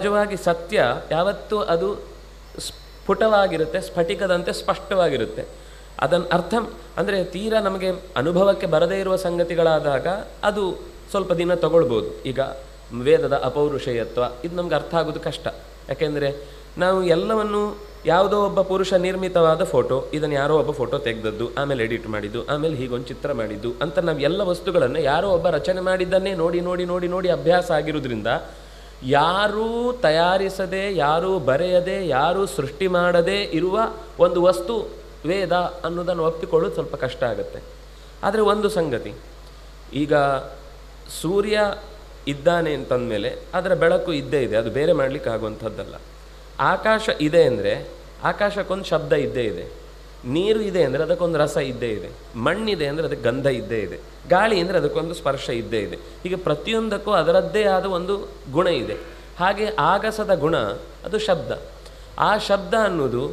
ಸಹಜವಾಗಿ ಸತ್ಯ ಯಾವತ್ತೂ ಅದು ಸ್ಫುಟವಾಗಿರುತ್ತೆ, ಸ್ಫಟಿಕದಂತೆ ಸ್ಪಷ್ಟವಾಗಿರುತ್ತೆ. ಅದನ್ನು ಅರ್ಥ ಅಂದರೆ ತೀರಾ ನಮಗೆ ಅನುಭವಕ್ಕೆ ಬರದೇ ಇರುವ ಸಂಗತಿಗಳಾದಾಗ ಅದು ಸ್ವಲ್ಪ ದಿನ ತಗೊಳ್ಬೋದು. ಈಗ ವೇದದ ಅಪೌರುಷೇಯತ್ವ ಇದು ನಮ್ಗೆ ಅರ್ಥ ಆಗೋದು ಕಷ್ಟ. ಯಾಕೆಂದರೆ ನಾವು ಎಲ್ಲವನ್ನು ಯಾವುದೋ ಒಬ್ಬ ಪುರುಷ ನಿರ್ಮಿತವಾದ ಫೋಟೋ, ಇದನ್ನು ಯಾರೋ ಒಬ್ಬ ಫೋಟೋ ತೆಗೆದದ್ದು, ಆಮೇಲೆ ಎಡಿಟ್ ಮಾಡಿದ್ದು, ಆಮೇಲೆ ಹೀಗೊಂದು ಚಿತ್ರ ಮಾಡಿದ್ದು ಅಂತ ನಾವು ಎಲ್ಲ ವಸ್ತುಗಳನ್ನು ಯಾರೋ ಒಬ್ಬ ರಚನೆ ಮಾಡಿದ್ದನ್ನೇ ನೋಡಿ ನೋಡಿ ನೋಡಿ ನೋಡಿ ಅಭ್ಯಾಸ ಆಗಿರೋದ್ರಿಂದ ಯಾರೂ ತಯಾರಿಸದೆ, ಯಾರೂ ಬರೆಯದೆ, ಯಾರೂ ಸೃಷ್ಟಿ ಮಾಡದೇ ಇರುವ ಒಂದು ವಸ್ತು ವೇದ ಅನ್ನೋದನ್ನು ಒಪ್ಪಿಕೊಳ್ಳೋದು ಸ್ವಲ್ಪ ಕಷ್ಟ ಆಗುತ್ತೆ. ಆದರೆ ಒಂದು ಸಂಗತಿ, ಈಗ ಸೂರ್ಯ ಇದ್ದಾನೆ ಅಂತಂದಮೇಲೆ ಅದರ ಬೆಳಕು ಇದ್ದೇ ಇದೆ, ಅದು ಬೇರೆ ಮಾಡಲಿಕ್ಕೆ ಆಗುವಂಥದ್ದಲ್ಲ. ಆಕಾಶ ಇದೆ ಅಂದರೆ ಆಕಾಶಕ್ಕೊಂದು ಶಬ್ದ ಇದ್ದೇ ಇದೆ, ನೀರು ಇದೆ ಅಂದರೆ ಅದಕ್ಕೊಂದು ರಸ ಇದ್ದೇ ಇದೆ, ಮಣ್ಣಿದೆ ಅಂದರೆ ಅದಕ್ಕೆ ಗಂಧ ಇದ್ದೇ ಇದೆ, ಗಾಳಿ ಅಂದರೆ ಅದಕ್ಕೊಂದು ಸ್ಪರ್ಶ ಇದ್ದೇ ಇದೆ. ಹೀಗೆ ಪ್ರತಿಯೊಂದಕ್ಕೂ ಅದರದ್ದೇ ಆದ ಒಂದು ಗುಣ ಇದೆ. ಹಾಗೆ ಆಗಸದ ಗುಣ ಅದು ಶಬ್ದ. ಆ ಶಬ್ದ ಅನ್ನೋದು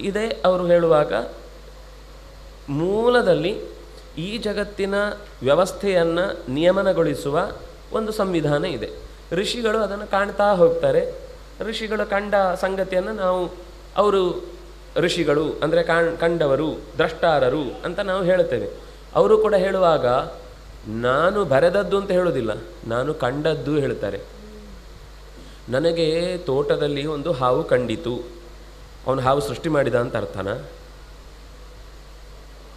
ಇದೆ. ಅವರು ಹೇಳುವಾಗ ಮೂಲದಲ್ಲಿ ಈ ಜಗತ್ತಿನ ವ್ಯವಸ್ಥೆಯನ್ನು ನಿಯಮನಗೊಳಿಸುವ ಒಂದು ಸಂವಿಧಾನ ಇದೆ. ಋಷಿಗಳು ಅದನ್ನು ಕಾಣ್ತಾ ಹೋಗ್ತಾರೆ. ಋಷಿಗಳು ಕಂಡ ಸಂಗತಿಯನ್ನು ನಾವು ಅವರು ಋಷಿಗಳು ಅಂದರೆ ಕಂಡವರು, ದ್ರಷ್ಟಾರರು ಅಂತ ನಾವು ಹೇಳ್ತೇವೆ. ಅವರು ಕೂಡ ಹೇಳುವಾಗ ನಾನು ಬರೆದದ್ದು ಅಂತ ಹೇಳೋದಿಲ್ಲ, ನಾನು ಕಂಡದ್ದು ಹೇಳ್ತಾರೆ. ನನಗೆ ತೋಟದಲ್ಲಿ ಒಂದು ಹಾವು ಕಂಡಿತು, ಅವನು ಹಾವು ಸೃಷ್ಟಿ ಮಾಡಿದ ಅಂತ ಅರ್ಥನ?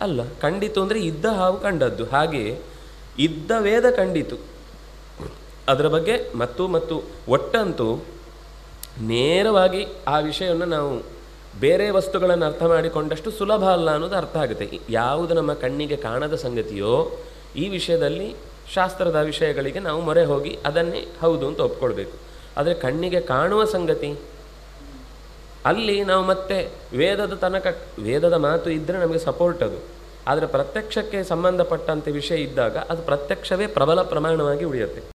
ಅಲ್ಲ, ಕಂಡಿತು ಅಂದರೆ ಇದ್ದ ಹಾವು ಕಂಡದ್ದು. ಹಾಗೆ ಇದ್ದ ವೇದ ಕಂಡಿತು. ಅದರ ಬಗ್ಗೆ ಮತ್ತು ಒಟ್ಟಂತೂ ನೇರವಾಗಿ ಆ ವಿಷಯವನ್ನು ನಾವು ಬೇರೆ ವಸ್ತುಗಳನ್ನು ಅರ್ಥ ಮಾಡಿಕೊಂಡಷ್ಟು ಸುಲಭ ಅಲ್ಲ ಅನ್ನೋದು ಅರ್ಥ ಆಗುತ್ತೆ. ಯಾವುದು ನಮ್ಮ ಕಣ್ಣಿಗೆ ಕಾಣದ ಸಂಗತಿಯೋ ಈ ವಿಷಯದಲ್ಲಿ ಶಾಸ್ತ್ರದ ವಿಷಯಗಳಿಗೆ ನಾವು ಮೊರೆ ಹೋಗಿ ಅದನ್ನೇ ಹೌದು ಅಂತ ಒಪ್ಕೊಳ್ಬೇಕು. ಆದರೆ ಕಣ್ಣಿಗೆ ಕಾಣುವ ಸಂಗತಿ ಅಲ್ಲಿ ನಾವು ಮತ್ತೆ ವೇದದ ಮಾತು ಇದ್ದರೆ ನಮಗೆ ಸಪೋರ್ಟ್ ಅದು. ಆದರೆ ಪ್ರತ್ಯಕ್ಷಕ್ಕೆ ಸಂಬಂಧಪಟ್ಟಂತೆ ವಿಷಯ ಇದ್ದಾಗ ಅದು ಪ್ರತ್ಯಕ್ಷವೇ ಪ್ರಬಲ ಪ್ರಮಾಣವಾಗಿ ಉಳಿಯುತ್ತೆ.